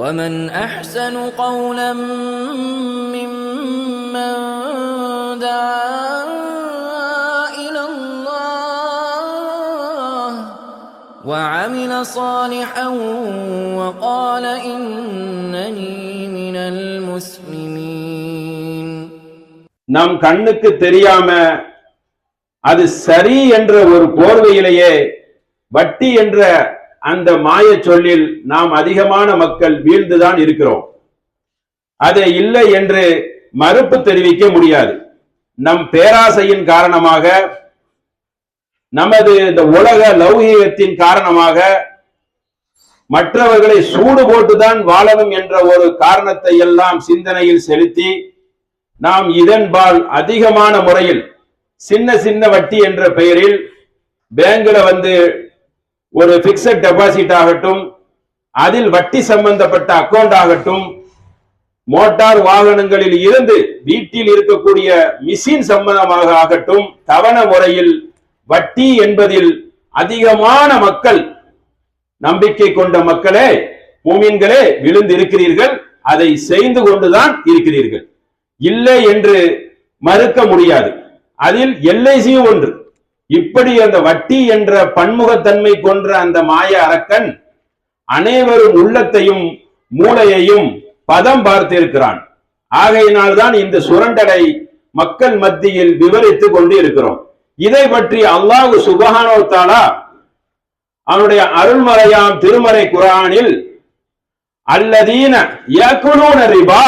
ومن أحسن قولا ممن دعا إلى الله وعمل صالحا وقال إنني من المسلمين. நம் கண்ணுக்கு தெரியாம அது சரி என்ற ஒரு போர்வையிலேயே வட்டி என்ற அந்த மாய சொல்லில் நாம் அதிகமான மக்கள் வீழ்ந்துதான் இருக்கிறோம். அதை இல்லை என்று மறுப்பு தெரிவிக்க முடியாது. நம் பேராசையின் காரணமாக, நமது இந்த உலக லௌகீகத்தின் காரணமாக, மற்றவர்களை சூடு போட்டுதான் வாழணும் என்ற ஒரு காரணத்தை எல்லாம் சிந்தனையில் செலுத்தி நாம் இதன்பால் அதிகமான முறையில் சின்ன சின்ன வட்டி என்ற பெயரில் பேங்க்ல ஒரு பிக்சட் டெபாசிட் ஆகட்டும், அதில் வட்டி சம்பந்தப்பட்ட அக்கவுண்ட் ஆகட்டும், மோட்டார் வாகனங்களில் இருந்து வீட்டில் இருக்கக்கூடிய மிஷின் சம்பந்தமாக ஆகட்டும், தவண முறையில் வட்டி என்பதில் அதிகமான மக்கள், நம்பிக்கை கொண்ட மக்களே, மூமின்களே விழுந்து இருக்கிறீர்கள். அதை செய்து கொண்டுதான் இருக்கிறீர்கள். இல்லை என்று மறுக்க முடியாது. அதில் எல்ஐசியும் ஒன்று. இப்படி அந்த வட்டி என்ற பன்முகத்தன்மை கொன்ற அந்த மாய அரக்கன் அனைவரும் உள்ளத்தையும் மூளையையும் பதம் பார்த்திருக்கிறான். ஆகையினால்தான் இந்த சுரண்டலை மக்கள் மத்தியில் விவரித்துக் கொண்டு இருக்கிறோம். இதை பற்றி அல்லாஹ் சுப்ஹானஹு வ தஆலா அவனுடைய அருள்மறையாம் திருமறை குர்ஆனில் அல்லதீன யகுலூன ரிபா,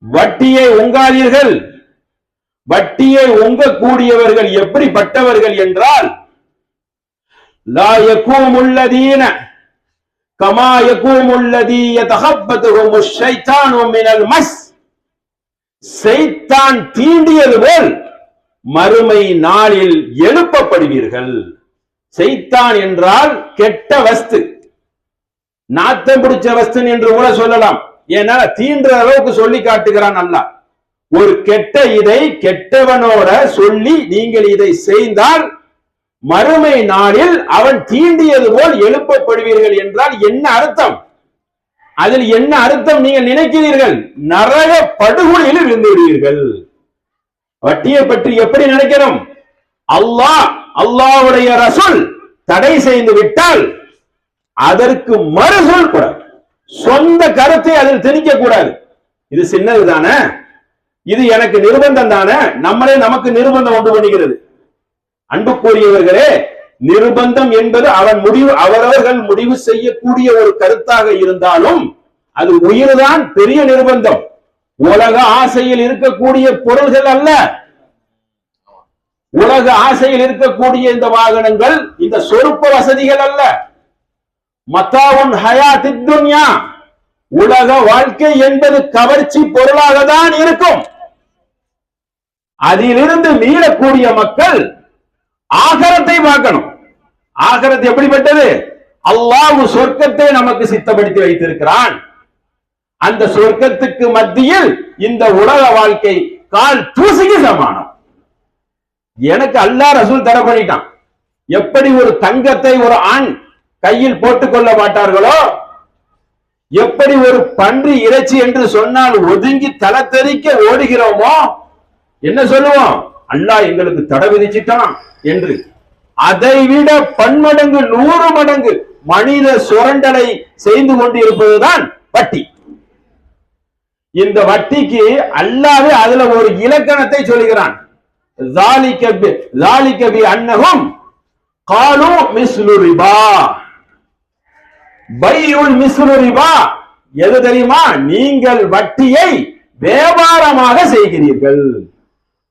வட்டியை உங்காதீர்கள், வட்டியை உங்கக்கூடியவர்கள் எப்படிப்பட்டவர்கள் என்றால், லா யகூமுல்லதீன கமா யகூமுல்லதீ யதஹப்பதுஹுமுஷ் ஷைத்தானு மினல் மஸ், ஷைத்தான் தீண்டியது போல் மறுமை நாளில் எழுப்பப்படுவீர்கள். ஷைத்தான் என்றால் கெட்ட வஸ்து, நாத்தம் பிடிச்ச வஸ்து என்று கூட சொல்லலாம். ஏன்னா தீன்ற அளவுக்கு சொல்லி காட்டுகிறான் அல்லாஹ். ஒரு கெட்ட இதை கெட்டவனோட சொல்லி நீங்கள் இதை செய்தால் மறுமை நாளில் அவன் தீண்டியது போல் எழுப்பப்படுவீர்கள் என்றால் என்ன அர்த்தம்? அதில் என்ன அர்த்தம் நீங்கள் நினைக்கிறீர்கள்? நரக படுகொலையில் விழுந்து விடுவீர்கள். வட்டியை பற்றி எப்படி நினைக்கிறோம்? அல்லாஹ்வுடைய ரசூல் தடை செய்து விட்டால் அதற்கு மறுசொல் கூட, சொந்த கருத்தை அதில் திணிக்க கூடாது. இது சின்னது தானே, இது எனக்கு நிர்பந்தம் தானே, நம்மளே நமக்கு நிர்பந்தம் உண்டு பண்ணுகிறது. அன்புக்குரியவர்களே, நிர்பந்தம் என்பது அவரவர்கள் முடிவு செய்யக்கூடிய ஒரு கருத்தாக இருந்தாலும் அது உயிர்தான் பெரிய நிர்பந்தம். உலக ஆசையில் இருக்கக்கூடிய பொருள்கள் அல்ல, உலக ஆசையில் இருக்கக்கூடிய இந்த வாகனங்கள், இந்த சொற்ப வசதிகள் அல்ல. மத்தாவுன் ஹயாத்தித் துன்யா, உலக வாழ்க்கை என்பது கவர்ச்சி பொருளாக தான் இருக்கும். அதிலிருந்து மீளக்கூடிய மக்கள் ஆகரத்தை பார்க்கணும். ஆகரத் எப்படிப்பட்டது? அல்லாஹ் சொர்க்கத்தை நமக்கு சித்தப்படுத்தி வைத்திருக்கிறான். அந்த சொர்க்கத்துக்கு மத்தியில் இந்த உலக வாழ்க்கை கால் தூசிக்கு சமானம். எனக்கு அல்லாஹ் ரசூல் தடை பண்ணிட்டான். எப்படி ஒரு தங்கத்தை ஒரு ஆண் கையில் போட்டுக் கொள்ள மாட்டார்களோ, எப்படி ஒரு பன்றி இறைச்சி என்று சொன்னால் ஒதுங்கி தலை தெறிக்க ஓடுகிறோமோ, என்ன சொல்லுவோம்? அல்லாஹ் எங்களுக்கு தடை விதிச்சிட்டான் என்று. அதைவிட பன்மடங்கு 100 மடங்கு மனித சுரண்டலை செய்து கொண்டிருப்பதுதான் வட்டி. இந்த வட்டிக்கு அல்லாஹ்வே அதுல ஒரு இலக்கணத்தை சொல்லுகிறான். ذَلِكَ بِأَنَّهُمْ قَالُوا مِثْلُ رِبَا பையுல் மிஸ்லு ரிபா. எது தெரியுமா? நீங்கள் வட்டியை வியாபாரமாக செய்கிறீர்கள்,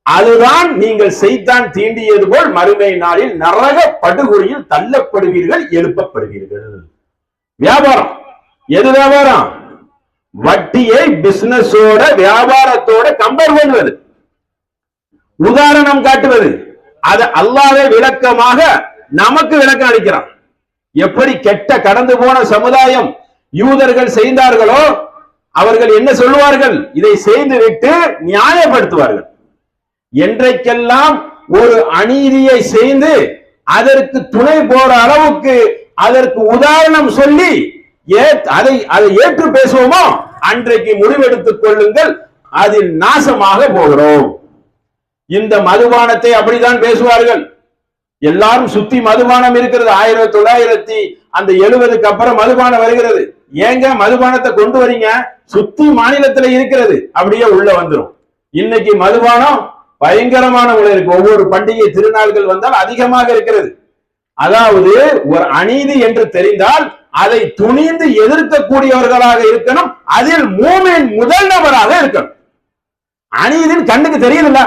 அதுதான் நீங்கள் ஷைத்தான் தீண்டியது போல் மறுமை நாளில் நரக படுகொலையில் தள்ளப்படுவீர்கள், எழுப்பப்படுவீர்கள். வியாபாரம். எது வியாபாரம்? வட்டியை பிசினஸோட வியாபாரத்தோட கம்பேர் பண்ணுவது, உதாரணம் காட்டுவது. அது அல்லாஹ்வே விளக்கமாக நமக்கு விளக்கம் அளிக்கிறான். எப்படி கெட்ட கடந்து போன சமுதாயம் யூதர்கள் செய்தார்களோ, அவர்கள் என்ன சொல்லுவார்கள்? இதை செய்துவிட்டு நியாயப்படுத்துவார்கள். என்றைக்கெல்லாம் ஒரு அநீதியை செய்து அதற்கு துணை போற அளவுக்கு அதற்கு உதாரணம் சொல்லி அதை ஏற்று பேசுவோமோ அன்றைக்கு முடிவெடுத்துக் கொள்ளுங்கள், அதில் நாசமாக போகிறோம். இந்த மதுபானத்தை அப்படித்தான் பேசுவார்கள். எல்லாரும் சுத்தி மதுபானம் இருக்கிறது. 1970 அப்புறம் மதுபானம் வருகிறது. ஏங்க மதுபானத்தை கொண்டு வரீங்க? சுத்தி மாநிலத்துல இருக்கிறது, அப்படியே உள்ள வந்துடும். இன்னைக்கு மதுபானம் பயங்கரமான முறை இருக்கு. ஒவ்வொரு பண்டிகை திருநாள்கள் வந்தால் அதிகமாக இருக்கிறது. அதாவது ஒரு அநீதி என்று தெரிந்தால் அதை துணிந்து எதிர்க்கக்கூடியவர்களாக இருக்கணும். அதில் மூமின் முதல் நபராக இருக்கணும். அநீதின் கண்ணுக்கு தெரியுதுல்ல.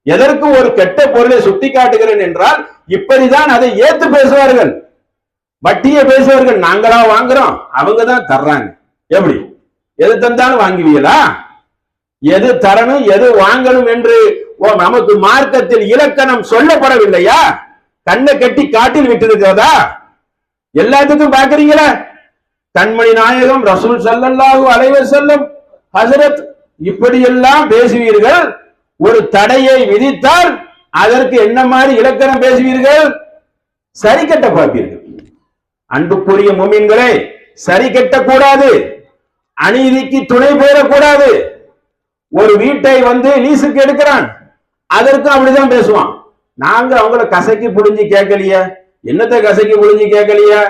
எதற்கு ஒரு கெட்ட பொருளை சுட்டி காட்டுகிறேன் என்றால் இப்படிதான் அதை ஏத்து பேசுவார்கள். வட்டியை பேசுவார்கள். நாங்களா வாங்குறோம், அவங்க தான் தர்றாங்க. எப்படி? எது தந்தாலும் வாங்குவீங்களா? எது தரணும் எது வாங்கணும் என்று நமக்கு மார்க்கத்தில் இலக்கணம் சொல்லப்படவில்லையா? கண்ணை கட்டி காட்டில் விட்டிருக்கிறதா? எல்லாத்துக்கும் பாக்குறீங்களா? கண்மணி நாயகம் ரசூல் ஸல்லல்லாஹு அலைஹி வஸல்லம் ஹஜ்ரத் இப்படியெல்லாம் பேசுவீர்கள். ஒரு தடையை விதித்தால் அதற்கு என்ன மாதிரி இலக்கணம் பேசுவீர்கள்? சரி கட்ட பார்ப்பீர்கள். அன்புக்குரிய முஃமின்களே, சரி கட்டக்கூடாது, அநீதிக்கு துணை போயிடக்கூடாது. ஒரு வீட்டை லீஸுக்கு எடுக்கிறான், அதற்கும் அப்படிதான் பேசுவான். நாங்க அவங்கள கசக்கி புடிஞ்சு கேட்கலையா? என்னத்தை கசக்கி புடிஞ்சு கேட்கலையா?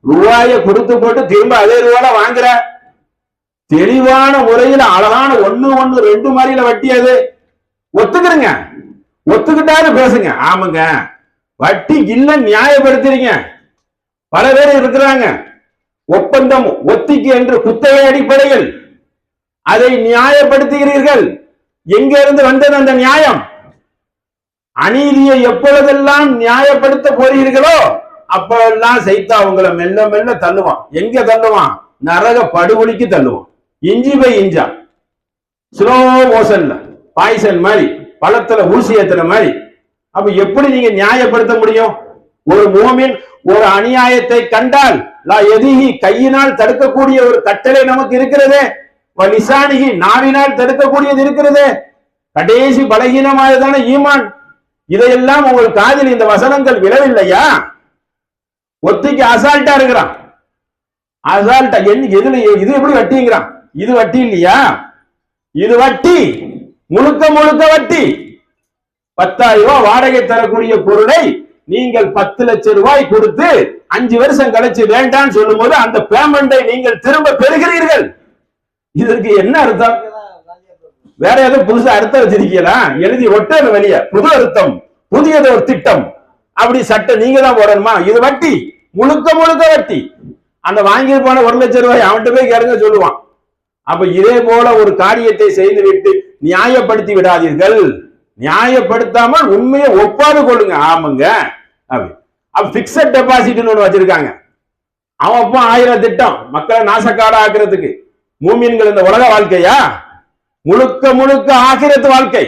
ரூபாய கொடுத்து போட்டு திரும்ப அதே ரூபால வாங்குற. தெளிவான முறையில் அழகான 1-1-2 மாதிரில வட்டி. அது ஒத்துக்கிறீங்க, ஒத்துக்கிட்டாரு பேசுங்க. ஆமாங்க, வட்டி இல்ல நியாயப்படுத்துறீங்க. பல பேர் இருக்கிறாங்க. ஒப்பந்தம் ஒத்திக்கு என்று குத்தகை அடிப்படையில் அதை நியாயப்படுத்துகிறீர்கள். எங்க இருந்து வந்தது அந்த நியாயம்? அநீதியை எப்பொழுதெல்லாம் நியாயப்படுத்த போறீர்களோ அப்பெல்லாம் சைத்தா உங்களை மெல்ல மெல்ல தள்ளுவான். எங்க தள்ளுவான்? நரக படுகொலிக்கு தள்ளுவான். இஞ்சி பை இஞ்சா, ஸ்லோ மோஷன்ல, பாய்சன் மாதிரி, பழத்துல ஊசி ஏத்துற மாதிரி. அப்ப எப்படி நீங்க நியாயப்படுத்த முடியும்? ஒரு மூமின் ஒரு அநியாயத்தை கண்டால் எதிகி கையினால் தடுக்கக்கூடிய ஒரு கட்டளை நமக்கு இருக்கிறதே, லிசானிகி நாவினால் தடுக்கக்கூடியது இருக்கிறதே. கடைசி பலகீனமானதான ஈமான். இதையெல்லாம் உங்கள் காதில் இந்த வசனங்கள் விழவில்லையா? ஒத்திக்கு அசால்ட்டா இருக்கிறான். அசால்ட்டா எதுல இது எப்படி வட்டிங்கிறான்? இது வட்டி இல்லையா? இது வட்டி, முழுக்க முழுக்க வட்டி. 10,000 ரூபாய் வாடகை தரக்கூடிய பொருளை நீங்கள் 10 லட்சம் ரூபாய் கொடுத்து 5 வருஷம் கழிச்சு வேண்டான்னு சொல்லும் போது அந்த பேமெண்டை நீங்கள் திரும்ப பெறுகிறீர்கள். இதற்கு என்ன அர்த்தம்? வேற ஏதோ புதுசா அர்த்தம் வச்சிருக்கீங்களா? எழுதி ஒட்டது வெளிய, புது அர்த்தம், புதியது ஒரு திட்டம், அப்படி சட்டம் நீங்க தான் போடணுமா? இது வட்டி, முழுக்க முழுக்க வட்டி. அந்த வாங்கி போன 1 லட்சம் ரூபாய் அவன்கிட்ட போய் கேளுங்க சொல்லுவான். அப்ப இதே போல ஒரு காரியத்தை செய்து விட்டு நியாயப்படுத்தி விடாதீர்கள். நியாயப்படுத்தாமல் உண்மையை ஒப்பாது கொள்ளுங்க. ஆமாங்க, அப்ப பிக்சட் டெபாசிட்னு ஒண்ணு வச்சிருக்காங்க. அவன் அப்போ 1000 திட்டம் மக்களை நாசக்காரா ஆக்குறதுக்கு. மூமின்கள் இந்த உலக வாழ்க்கையா? முழுக்க முழுக்க ஆகிரத்து வாழ்க்கை.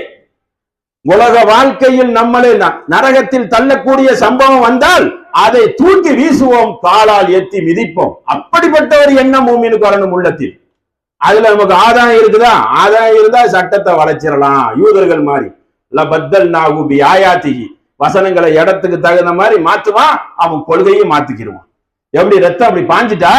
உலக வாழ்க்கையில் நம்மளை நரகத்தில் தள்ளக்கூடிய சம்பவம் வந்தால் அதை தூக்கி வீசுவோம், காலால் எத்தி மிதிப்போம். அப்படிப்பட்ட ஒரு எண்ணம் மூமினுக்கு வரணும் உள்ளத்தில். அதுல நமக்கு ஆதாயம் இருக்குதா? ஆதாயம் இருந்தா சட்டத்தை வளைச்சிடலாம். யூதர்கள் மாதிரி லபத்தல் நாகுபி ஆயாத்திகி, வசனங்களை இடத்துக்கு தகுந்த மாதிரி மாத்துவான், அவன் கொள்கையும் மாத்திக்கிடுவான். எப்படி ரத்தம் அப்படி பாஞ்சிட்டா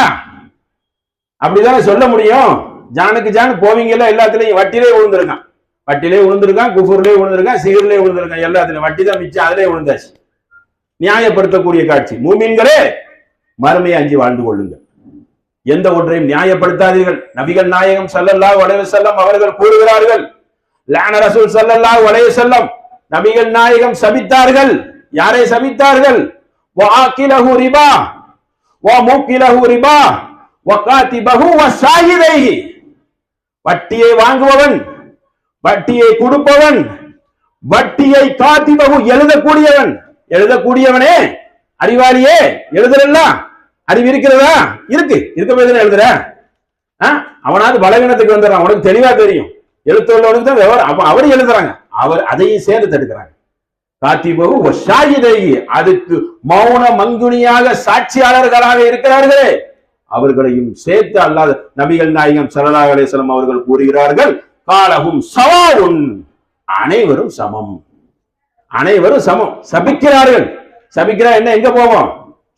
அப்படிதானே சொல்ல முடியும். ஜானுக்கு ஜான் போவீங்கல்ல, எல்லாத்துலயும் வட்டிலே விழுந்திருக்கான், வட்டிலே விழுந்திருக்கான், குஃபூர்லயே விழுந்திருக்கான், சிகர்லயே விழுந்திருக்கான். எல்லாத்துலயும் வட்டி தான் மிச்சம், அதிலே விழுந்தாச்சு. நியாயப்படுத்தக்கூடிய காட்சி. மூமின்களே, மறுமையை அஞ்சி வாழ்ந்து கொள்ளுங்கள். எந்த ஒன்றையும் நியாயப்படுத்தாதீர்கள். நபிகள் நாயகம் ஸல்லல்லாஹு அலைஹி வஸல்லம் அவர்கள் கூறுகிறார்கள், லான ரசூல் ஸல்லல்லாஹு அலைஹி வஸல்லம், நபிகள் நாயகம் சபித்தார்கள். யாரை சபித்தார்கள்? வஆகிலஹு ரிபா வமுகிலஹு ரிபா வகாதிபஹு வஸாயிதைஹி. வட்டியை வாங்குபவன், வட்டியை கொடுப்பவன், வட்டியை காதிபஹு எழுதக்கூடியவன். எழுதக்கூடியவனே அறிவாளியே, எழுதுறல்ல, அறிவு இருக்கிறதா? இருக்கு, இருக்க போய் எழுதுற. அவனாவது பலவீனத்துக்கு வந்துடுறான், உனக்கு தெளிவா தெரியும். எழுத்துள்ளவனுக்கு தான் விவரம். அவர் எழுதுறாங்க, அவர் அதையும் சேர்ந்து தடுக்கிறாங்க. காத்திபகு ஷாஹிதைஹி, அதுக்கு மௌன மங்குனியாக சாட்சியாளர்களாக இருக்கிறார்களே, அவர்களையும் சேர்த்து அல்லாத நபிகள் நாயகம் ஸல்லல்லாஹு அலைஹி வஸல்லம் அவர்கள் கூறுகிறார்கள், காலஹும் ஸவாஉன், அனைவரும் சமம், அனைவரும் சமம். சபிக்கிறார்கள். சபிக்கிறா என்ன? எங்க போவோம்?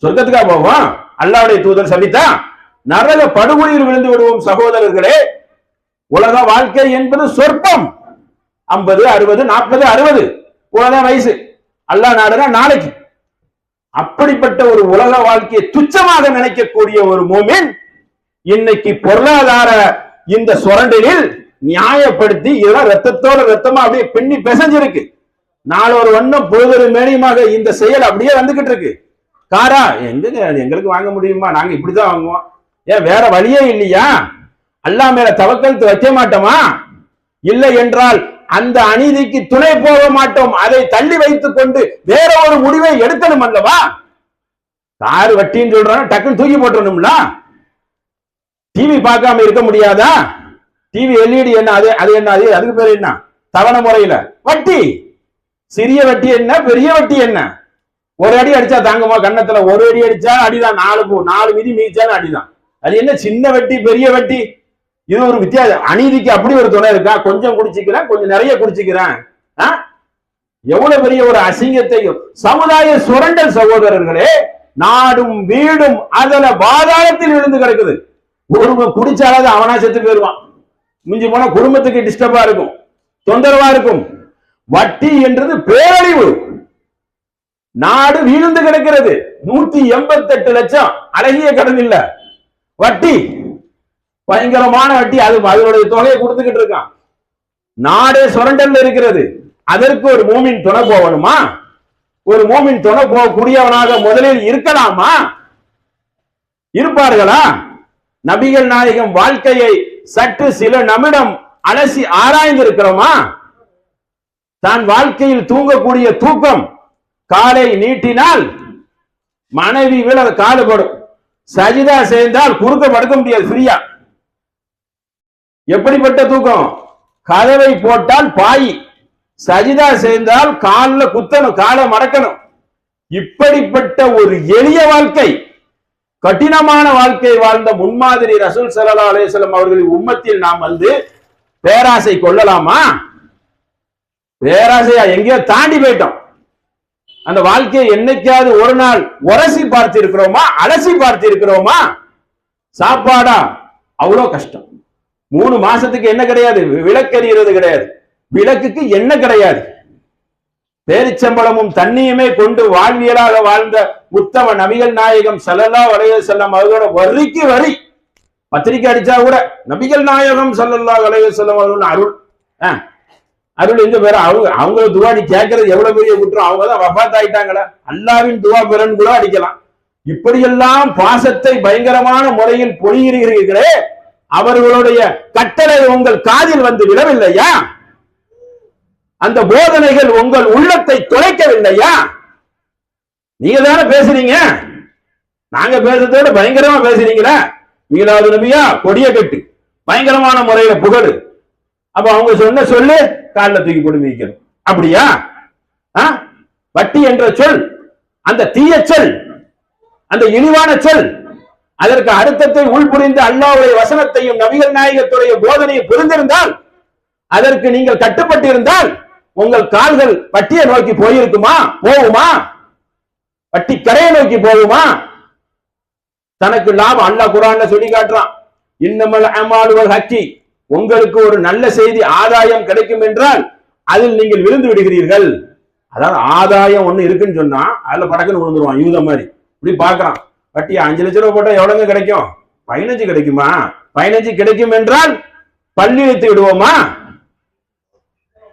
சொர்க்கத்துக்கா போவோம்? அல்லாஹ்வுடைய தூதர் சபித்தா நரக படுகொலியில் விழுந்து விடுவோம் சகோதரர்களே. உலக வாழ்க்கை என்பது சொற்பம். 50, 60, 40, 60 இவ்வளவுதான் வயசு. அல்லாஹ் நாடுனா நாளைக்கு. அப்படிப்பட்ட ஒரு உலக வாழ்க்கையை துச்சமாக நினைக்கக்கூடிய ஒரு மூமின் இன்னைக்கு பொருளாதார இந்த சுரண்டலில் நியாயப்படுத்தி இதெல்லாம் ரத்தத்தோட ரத்தமா அப்படியே பின்னி பிசைஞ்சிருக்கு. நாளொரு வண்ணம் பொழுதொரு மேனியுமாக இந்த செயல் அப்படியே வந்துகிட்டு இருக்கு. காரா எங்களுக்கு வாங்க முடியுமா? நாங்க இப்படிதான் வாங்குவோம். ஏன் வேற வழியே இல்லையா? அல்லாஹ் மேல தவக்கல் வைக்க மாட்டோமா? இல்லை என்றால் அந்த அநீதிக்கு துணை போக மாட்டோம். அதை தள்ளி வைத்துக் கொண்டு வேற ஒரு முடிவை எடுக்கணும் அல்லவா? கார் வட்டின்னு சொல்றாங்க, டக்குன்னு தூக்கி போட்டுறணும்ல. டிவி பார்க்காம இருக்க முடியாதா? டிவி எல்இடி என்ன, அது என்ன, அதுக்கு பேர் என்ன? தவணை முறையில வட்டி. சிறிய வட்டி என்ன, பெரிய வட்டி என்ன? ஒரு அடி அடிச்சா தாங்குமா? கன்னத்துல ஒரு அடி அடிச்சா அடிதான், 4 மிதி மீதிச்சாலும் அடிதான். அது என்ன சின்ன வட்டி பெரிய வட்டி? இது ஒரு வித்தியாசம். அநீதிக்கு அப்படி ஒரு துணை இருக்கா? கொஞ்சம் குடிச்சுக்கிறேன், கொஞ்சம் நிறைய குடிச்சுக்கிறேன். எவ்வளவு பெரிய ஒரு அசிங்கத்தையும் சமுதாய சுரண்டல் சகோதரர்களே. நாடும் வீடும் அதுல பாதாளத்தில் விழுந்து கிடக்குது. ஒருவன் குடிச்சாலாவது அவனா செத்து போயிருவான். மிஞ்சி போனா குடும்பத்துக்கு டிஸ்டர்பா இருக்கும், தொந்தரவா இருக்கும். வட்டி என்றது பேரழிவு. நாடு வீழ்ந்து கிடக்கிறது. 188 லட்சம் அழகிய கடன் இல்ல, வட்டி, பயங்கரமான வட்டி. அது அதனுடைய தொகையை கொடுத்துக்கிட்டு இருக்கான். நாடே சுரண்டல் இருக்கிறது. அதற்கு ஒரு மூமின் துணை போகணுமா? ஒரு மூமின் துணை போகக்கூடியவனாக முதலில் இருக்கலாமா? இருப்பார்களா? நபிகள் நாயகம் வாழ்க்கையை சற்று சில நிமிடம் அலசி ஆராய்ந்து இருக்கிறோமா? தான் வாழ்க்கையில் தூங்கக்கூடிய தூக்கம், காலை நீட்டினால் மனைவி விழ காலுபடும், சஜிதா சேர்ந்தால் குறுக்க படுக்க முடியாது ஃப்ரீயா. எப்படிப்பட்ட தூக்கம்? கதவை போட்டால் பாய், சஜிதா சேர்ந்தால் காலில் குத்தணும், காலை மடக்கணும். இப்படிப்பட்ட ஒரு எளிய வாழ்க்கை, கடினமான வாழ்க்கை வாழ்ந்த முன்மாதிரி ரசூல் ஸல்லல்லாஹு அலைஹி வஸல்லம் அவர்களின் உம்மத்தில் நாம் வந்து பேராசை கொள்ளலாமா? பேராசையா எங்கேயோ தாண்டி போயிட்டோம். அந்த வாழ்க்கையை என்னைக்காவது ஒரு நாள் உரசி பார்த்து இருக்கிறோமா? அலசி பார்த்து இருக்கிறோமா? சாப்பாடா அவ்வளோ கஷ்டம். 3 மாசத்துக்கு என்ன கிடையாது, விளக்கெறிகிறது கிடையாது, விளக்குக்கு என்ன கிடையாது. பேரிச்சம்பளமும் தண்ணியுமே கொண்டு வாழ்வியலாக வாழ்ந்த உத்தம நபிகள் நாயகம் ஸல்லல்லாஹு அலைஹி வஸல்லம் அவர்களோட வரிக்கு வரி பத்திரிக்கை அடிச்சா கூட நபிகள் நாயகம் ஸல்லல்லாஹு அலைஹி வஸல்லம் அவர்கள் அருள் எங்க பேர அவங்க துவா நீ கேட்கறது எவ்வளவு பெரிய குற்றம். அவங்க தான் வஃபாத் ஆயிட்டாங்களா, அல்லாவின் துவா பெறன்னு கூட அடிக்கலாம். இப்படியெல்லாம் பாசத்தை பயங்கரமான முறையில் பொழிகிறீர்களே, அவர்களுடைய கட்டளை உங்கள் காதில் வந்து விழவில்லையா? அந்த போதனைகள் உங்கள் உள்ளத்தை தொலைக்கவில்லையா? நீங்க தானே பேசுறீங்க, நாங்க பேசுறதோட பயங்கரமா பேசுறீங்களா? மீலாது நபியா கொடிய கட்டு பயங்கரமான முறையில புகழு. அப்ப அவங்க சொன்ன சொல்லு காலில் தூக்கி போட்டு மிதிக்கணும். அப்படியா? வட்டி என்ற சொல், அந்த தீய சொல், அந்த இழிவான சொல், அதற்கு அர்த்தத்தை உள்புரிந்து அல்லாஹ்வுடைய வசனத்தையும் நபிகள் நாயகத்துடைய போதனையை புரிந்திருந்தால், அதற்கு நீங்கள் கட்டுப்பட்டு இருந்தால் உங்கள் கால்கள் வட்டியை நோக்கி போயிருக்குமா? போகுமா? வட்டி கரையை நோக்கி போகுமா? தனக்கு லாபம் அல்லாஹ் குர்ஆன்ல சொல்லி காட்டுறான். இன்னமல் அமாலு வல் ஹக்கி, உங்களுக்கு ஒரு நல்ல செய்தி ஆதாயம் கிடைக்கும் என்றால் அதில் நீங்கள் விழுந்து விடுகிறீர்கள். அதாவது ஆதாயம் ஒண்ணு இருக்குன்னு சொன்னா அதுல படக்குன்னு விழுந்துருவான் யூத மாதிரி. இப்படி பாக்குறான், வட்டி 5 லட்சம் ரூபாய் போட்டா எவ்வளவு கிடைக்கும்? 15 கிடைக்குமா? 15 கிடைக்கும் என்றால் பள்ளி வைத்து விடுவோமா?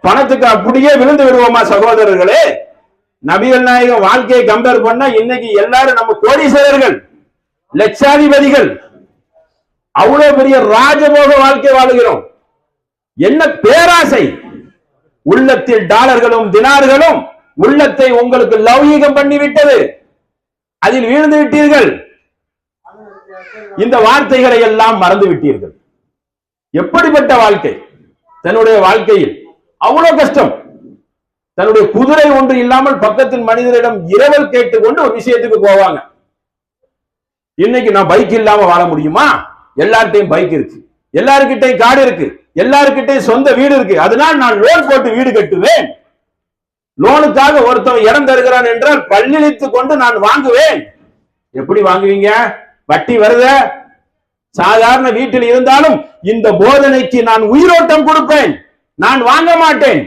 பணத்துக்கு அப்படியே விழுந்து விடுவோமா? சகோதரர்களே, நபிகள் நாயகம் வாழ்க்கையை கம்பேர் பண்ணா இன்னைக்கு எல்லாரும் நம்ம கோடீஸ்வரர்கள், லட்சாதிபதிகள், அவ்வளவு பெரிய ராஜபோக வாழ்க்கை வாழுகிறோம். என்ன பேராசை! உள்ளத்தில் டாலர்களும் தினார்களும் உள்ளத்தை உங்களுக்கு லௌகீகம் பண்ணிவிட்டது. அதில் வீழ்ந்து விட்டீர்கள். இந்த வார்த்தைகளை எல்லாம் மறந்து விட்டீர்கள். எப்படிப்பட்ட வாழ்க்கை! தன்னுடைய வாழ்க்கையில் அவ்வளவு கஷ்டம். தன்னுடைய குதிரை ஒன்று இல்லாமல் பக்கத்தின் மனிதரிடம் இரவல் கேட்டுக்கொண்டு ஒரு விஷயத்துக்கு போவாங்க. இன்னைக்கு நான் பைக் இல்லாம வாழ முடியுமா? எல்லார்கிட்டையும் பைக் இருக்கு, எல்லாருக்கிட்டையும் காடு இருக்கு, எல்லாருக்கிட்டையும் சொந்த வீடு இருக்கு. அதனால் நான் லோன் போட்டு வீடு கட்டுவேன். லோனுக்காக ஒருத்தவன் இடம் தருகிறான் என்றால் பள்ளிழித்துக் கொண்டு நான் வாங்குவேன். எப்படி வாங்குவீங்க? வட்டி வருத, சாதாரண வீட்டில் இருந்தாலும் இந்த போதனைக்கு நான் உயிரோட்டம் கொடுப்பேன், நான் வாங்க மாட்டேன்,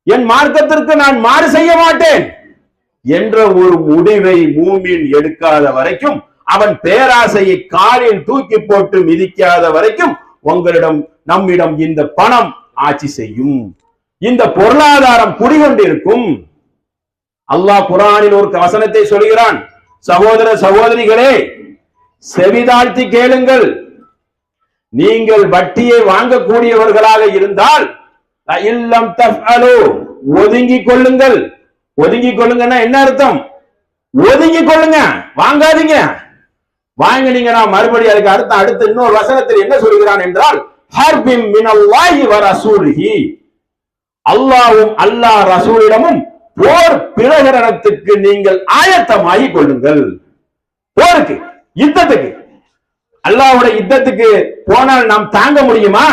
என் மார்க்கத்திற்கு நான் மாறு செய்ய மாட்டேன் என்ற ஒரு முடிவை மூமின் எடுக்காத வரைக்கும், அவன் பேராசையை காலில் தூக்கி போட்டு மிதிக்காத வரைக்கும் உங்களிடம் நம்மிடம் இந்த பணம் ஆட்சி செய்யும், இந்த பொருளாதாரம் குடிகொண்டிருக்கும். அல்லாஹ் குர்ஆனில் ஒரு வசனத்தை சொல்கிறான். சகோதர சகோதரிகளே, செவிதாழ்த்தி கேளுங்கள். நீங்கள் வட்டியை வாங்கக்கூடியவர்களாக இருந்தால் இல்லம் தஃஅலு, ஒதுங்கிக் கொள்ளுங்கள். ஒதுங்கிக் கொள்ளுங்கன்னா என்ன அர்த்தம்? ஒதுங்கிக் கொள்ளுங்க, வாங்காதீங்க. வாங்கினீங்கன்னா மறுபடியும் அதுக்கு அர்த்தம் அடுத்து இன்னொரு வசனத்தில் என்ன சொல்கிறான் என்றால், ஹர்பின் மினல்லாஹி வ ரசூலிஹி, அல்லாஹ்வும் அல்லாஹ் ரசூலிடமும் போர் பிரகடனத்துக்கு நீங்கள் ஆயத்தமாகி கொள்ளுங்கள். போருக்கு, யுத்தத்துக்கு. அல்லாஹ்வுடைய யுத்தத்துக்கு போனால் நாம் தாங்க முடியுமா?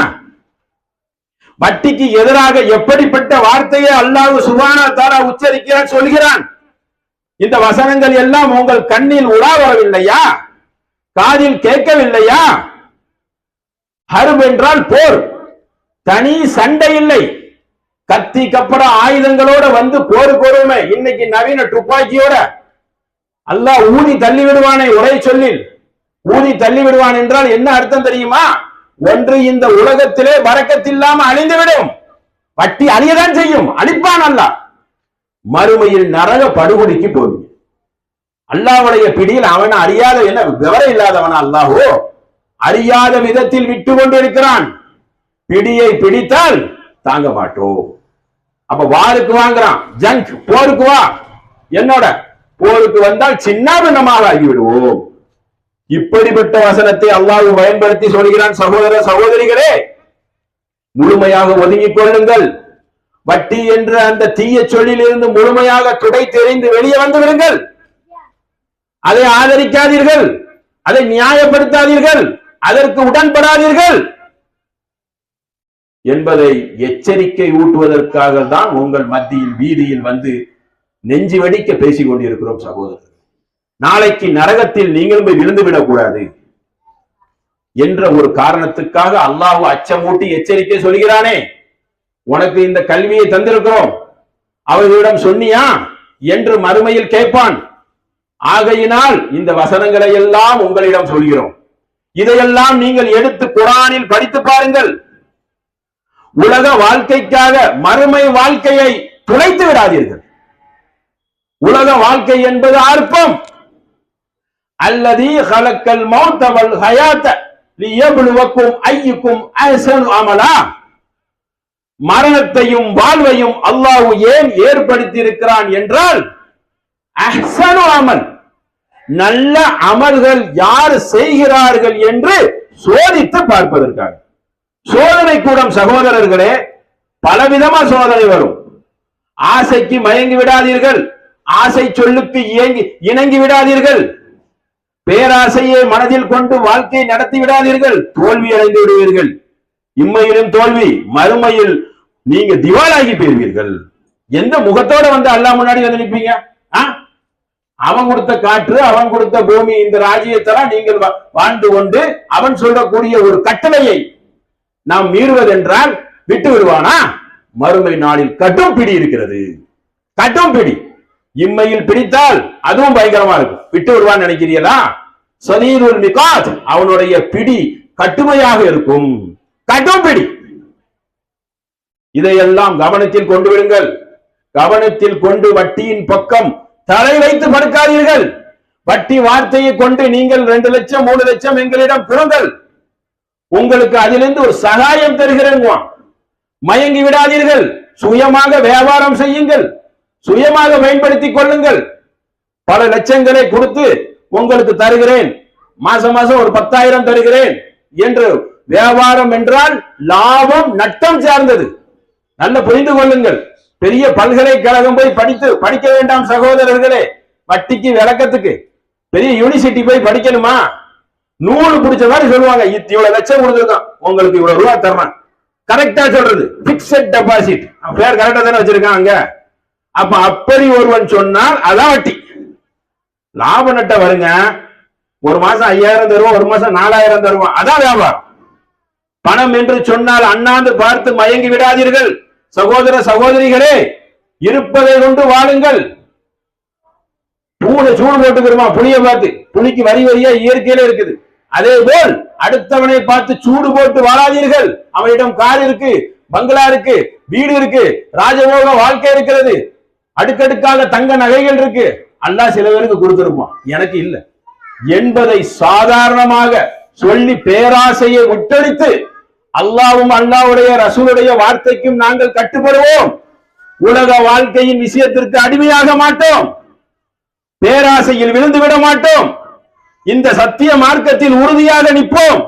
வட்டிக்கு எதிராக எப்படிப்பட்ட வார்த்தையை அல்லாஹ் சுப்ஹானஹு வ தஆலா உச்சரிக்கிறான், சொல்கிறான். இந்த வசனங்கள் எல்லாம் உங்கள் கண்ணில் உலா வரவில்லையா? காதில் கேட்கவில்லையா? ஹர்ப் என்றால் போர், தனி சண்டை இல்லை. கத்தி கப்பட ஆயுதங்களோட வந்து போருக்கு வருமே. இன்னைக்கு நவீன துப்பாக்கியோட அல்லாஹ் ஊதி தள்ளி விடுவானே, ஒரே சொல்லில் ஊதி தள்ளி விடுவான் என்றால் என்ன அர்த்தம் தெரியுமா? ஒன்று, இந்த உலகத்திலே பரக்கத்தில்லாம அழிந்துவிடும். வட்டி அழியதான் செய்யும், அழிப்பான் அல்லாஹ். மறுமையில் நரக படுகொலிக்கு போவீங்க. அல்லாஹ்வுடைய பிடியில் அவன் அறியாத, என்ன விவரம் இல்லாதவன் அல்லாஹோ அறியாத விதத்தில் விட்டு கொண்டிருக்கிறான். பிடியை பிடித்தால் தாங்க மாட்டோம். அப்ப வாருக்கு வாங்குறான், ஜங்க், போருக்கு வா என்னோட, போருக்கு வந்தால் சின்னாபின்னமாக ஆகிவிடுவோம். இப்படிப்பட்ட வசனத்தை அல்லாஹ் பயன்படுத்தி சொல்கிறான். சகோதர சகோதரிகளே, முழுமையாக ஒதுங்கிக் கொள்ளுங்கள். வட்டி என்ற அந்த தீய சொல்லில் இருந்து முழுமையாக துடை தெரிந்து வெளியே வந்து விடுங்கள். அதை ஆதரிக்காதீர்கள், அதை நியாயப்படுத்தாதீர்கள், அதற்கு உடன்படாதீர்கள் என்பதை எச்சரிக்கை ஊட்டுவதற்காக தான் உங்கள் மத்தியில் வீதியில் வந்து நெஞ்சு வெடிக்க பேசிக் கொண்டிருக்கிறோம். சகோதரர், நாளைக்கு நரகத்தில் நீங்கள் போய் விழுந்து விடக்கூடாது என்ற ஒரு காரணத்துக்காக அல்லாஹ் அச்சமூட்டி எச்சரிக்கை சொல்கிறானே. உனக்கு இந்த கல்வியை தந்திருக்கிறோம், அவர்களிடம் சொன்னியா என்று மறுமையில் கேட்பான். ஆகையினால் இந்த வசனங்களை எல்லாம் உங்களிடம் சொல்கிறோம். இதையெல்லாம் நீங்கள் எடுத்து குர்ஆனில் படித்து பாருங்கள். உலக வாழ்க்கைக்காக மறுமை வாழ்க்கையை துளைத்து விடாதீர்கள். உலக வாழ்க்கை என்பது அற்பம். அல்லதி ஹலக்கல் மௌத வல் ஹயாத லியப்லுவக்கும் அய்யுக்கும் அஹ்ஸனு அமலா. மரணத்தையும் வாழ்வையும் அல்லாஹ் ஏன் ஏற்படுத்தி இருக்கிறான் என்றால், அஹ்ஸனு அமல், நல்ல அமல்கள் யார் செய்கிறார்கள் என்று சோதித்து பார்ப்பதற்காக. சோதனை கூடம் சகோதரர்களே, பலவிதமா சோதனை வரும். ஆசைக்கு மயங்கி விடாதீர்கள், ஆசை சொல்லுக்கு இணங்கி விடாதீர்கள், பேராசையை மனதில் கொண்டு வாழ்க்கையை நடத்தி விடாதீர்கள், தோல்வி அடைந்து விடுவீர்கள். இம்மையிலும் தோல்வி, மறுமையில் நீங்க திவாலாகி போயிருவீர்கள். எந்த முகத்தோட வந்து அல்லாஹ் முன்னாடி வந்து நிற்பீங்க? அவன் கொடுத்த காற்று, அவன் கொடுத்த பூமி, இந்த ராஜ்யத்தெல்லாம் நீங்கள் வாழ்ந்து கொண்டு அவன் சொல்லக்கூடிய ஒரு கட்டளையை நாம் மீறுவதென்றால் விட்டு விடுவானா? மறுமை நாளில் கட்டும் பிடி இருக்கிறது, கட்டும் பிடி. இம்மையில் பிடித்தால் அதுவும் பயங்கரமா இருக்கும். விட்டு விடுவான்னு நினைக்கிறீங்களா? சதீருல் மிகாத், அவனுடைய பிடி கட்டுமையாக இருக்கும், கட்டும் பிடி. இதையெல்லாம் கவனத்தில் கொண்டு விடுங்கள். கவனத்தில் கொண்டு வட்டியின் பக்கம் தலை வைத்து படுக்காதீர்கள். வட்டி வார்த்தையை கொண்டு நீங்கள் 2 லட்சம் 3 லட்சம் எங்களிடம் கொடுங்கள், உங்களுக்கு அதிலிருந்து ஒரு சகாயம் தருகிறேன். மயங்கி விடாதீர்கள். சுயமாக வியாபாரம் செய்யுங்கள், சுயமாக பயன்படுத்திக் கொள்ளுங்கள். பல லட்சங்களை கொடுத்து உங்களுக்கு தருகிறேன், மாசம் மாசம் ஒரு 10,000 தருகிறேன் என்று வியாபாரம் என்றால் லாபம் நட்டம் சார்ந்தது. நல்ல புரிந்து கொள்ளுங்கள். பெரிய பல்கலைக்கழகம் போய் படிக்க வேண்டாம் சகோதரர்களே. வட்டிக்கு விளக்கத்துக்கு பெரிய யூனிவர்சிட்டி போய் படிக்கணுமா? நூல் பிடிச்ச மாதிரி சொல்லுவாங்க, இவ்வளவு லட்சம் கொடுத்துருக்கோம், உங்களுக்கு இவ்வளவு ரூபா தரணும். கரெக்டா சொல்றது பிக்ஸட் டெபாசிட், பேர் கரெக்டா தானே வச்சிருக்காங்க. அப்ப அப்படி ஒருவன் சொன்னால் அதான் வட்டி. லாப நட்ட வருங்க. ஒரு மாசம் 5000 தருவோம், ஒரு மாசம் 4000 தருவோம். அதான் வியாபாரம். பணம் என்று சொன்னால் அண்ணாந்து பார்த்து மயங்கி விடாதீர்கள் சகோதர சகோதரிகளே. இருப்பதை கொண்டு வாழுங்கள். பூனை சூடு போட்டுக்கிறோமா புளிய பார்த்து? புளிக்கு வரி வரியா இயற்கையில இருக்குது. அதே போல் அடுத்தவனை பார்த்து சூடு போட்டு வாழாதீர்கள். அவனிடம் கார் இருக்கு, பங்களா இருக்கு, வீடு இருக்கு, ராஜபோக வாழ்க்கை இருக்கிறது, அடுக்கடுக்காக தங்க நகைகள் இருக்கு. அல்லாஹ் சில பேருக்கு கொடுத்திருப்பான், எனக்கு இல்ல என்பதை சாதாரணமாக சொல்லி பேராசையை விட்டடித்து அல்லாஹ்வும் அல்லாஹ்வுடைய ரசூலுடைய வார்த்தைக்கும் நாங்கள் கட்டுப்படுவோம். உலக வாழ்க்கையின் விஷயத்திற்கு அடிமையாக மாட்டோம். பேராசையில் விழுந்து விட மாட்டோம். இந்த சத்திய மார்க்கத்தில் உறுதியாக நிற்போம்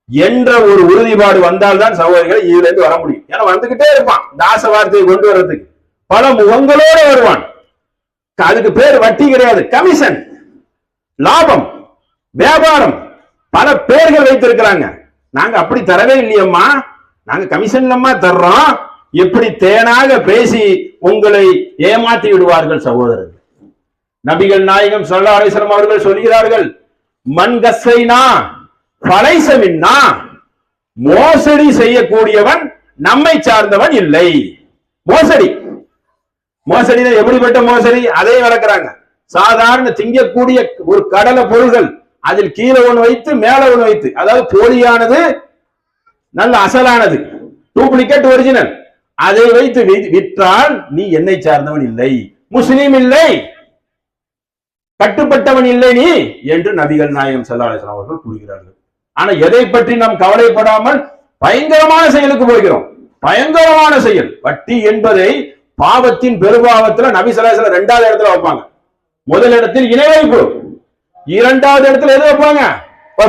என்ற ஒரு உறுதிப்பாடு வந்தால்தான் சகோதரிகளை இதுல இருந்து வர முடியும். ஏன்னா வந்துகிட்டே இருப்பான் தாச வார்த்தையை கொண்டு வர்றதுக்கு, பல முகங்களோடு வருவான். அதுக்கு பேர் வட்டி கிடையாது, கமிஷன், லாபம், வியாபாரம். பல பேர்கள் வைத்திருக்கிறாங்க. நாங்க அப்படி தரவே இல்லையம்மா, நாங்க கமிஷன்லம்மா தர்றோம். எப்படி தேனாக பேசி உங்களை ஏமாற்றி விடுவார்கள் சகோதரர்கள். நபிகள் நாயகம் ஸல்லல்லாஹு அலைஹி வஸல்லம் அவர்கள் சொல்கிறார்கள், மன் கஸ்ஸைனா ஃபலைஸ மின்னா, மோசடி செய்யக்கூடியவன் நம்மை சார்ந்தவன் இல்லை. மோசடி, மோசடினா எப்படிப்பட்ட மோசடி அதை வளர்க்கிறாங்க. சாதாரண திங்கக்கூடிய ஒரு கடலை பொருள்கள், அதில் கீழே ஒன்று வைத்து மேல ஒன்று வைத்து, அதாவது போலியானது நல்ல அசலானது, டூப்ளிகேட் ஒரிஜினல், அதை வைத்து விற்றால் நீ என்னை சார்ந்தவன் இல்லை, முஸ்லீம் இல்லை, கட்டுப்பட்டவன் இல்லை நீ என்று நபிகள் நாயகம் ஸல்லல்லாஹு அலைஹி வஸல்லம் அவர்கள் கூறுகிறார்கள். ஆனா எதை பற்றி நாம் கவலைப்படாமல் பயங்கரமான செயலுக்கு போகிறோம். பயங்கரமான செயல் வட்டி என்பதை பாவத்தின் பெருபாவத்துல நபி ஸல்லல்லாஹு அலைஹி வஸல்லம் 2வது இடத்துல வைப்பாங்க. முதல் இடத்தில் இணை வைப்பு, 2வது இடத்துல எது வைப்பாங்க?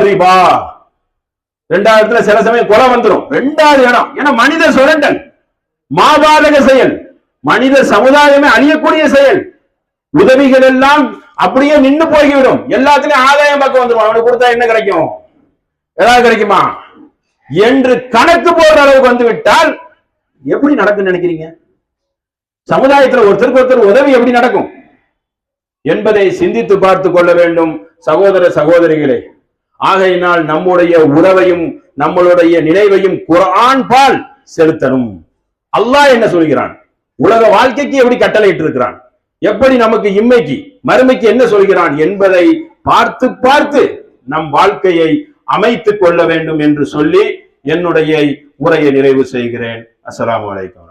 ரிபா. 2வது இடத்துல சில சமயம் கொலை வந்துடும். 2வது இடம். ஏன்னா மனித சுரண்டல், மாபாதக செயல், மனித சமுதாயமே அழியக்கூடிய செயல். உதவிகள் எல்லாம் அப்படியே நின்று போய்விடும். எல்லாத்திலையும் ஆதாயம் பக்கம் வந்துடும். அவனுக்கு கொடுத்தா என்ன கிடைக்கும், ஏதாவது கிடைக்குமா என்று கணக்கு போடுற அளவுக்கு வந்து விட்டால் எப்படி நடக்குன்னு நினைக்கிறீங்க? சமுதாயத்தில் ஒருத்தருக்கு ஒருத்தர் உதவி எப்படி நடக்கும் என்பதை சிந்தித்து பார்த்து கொள்ள வேண்டும் சகோதர சகோதரிகளே. ஆகையினால் நம்முடைய உறவையும் நம்மளுடைய நினைவையும் குர்ஆன் பால் செலுத்தணும். அல்லாஹ் என்ன சொல்கிறான், உலக வாழ்க்கைக்கு எப்படி கட்டளையிட்டு இருக்கிறான், எப்படி நமக்கு இம்மைக்கு மறுமைக்கு என்ன சொல்கிறான் என்பதை பார்த்து பார்த்து நம் வாழ்க்கையை அமைத்துக் கொள்ள வேண்டும் என்று சொல்லி என்னுடைய உரையை நிறைவு செய்கிறேன். அஸ்ஸலாமு அலைக்கும்.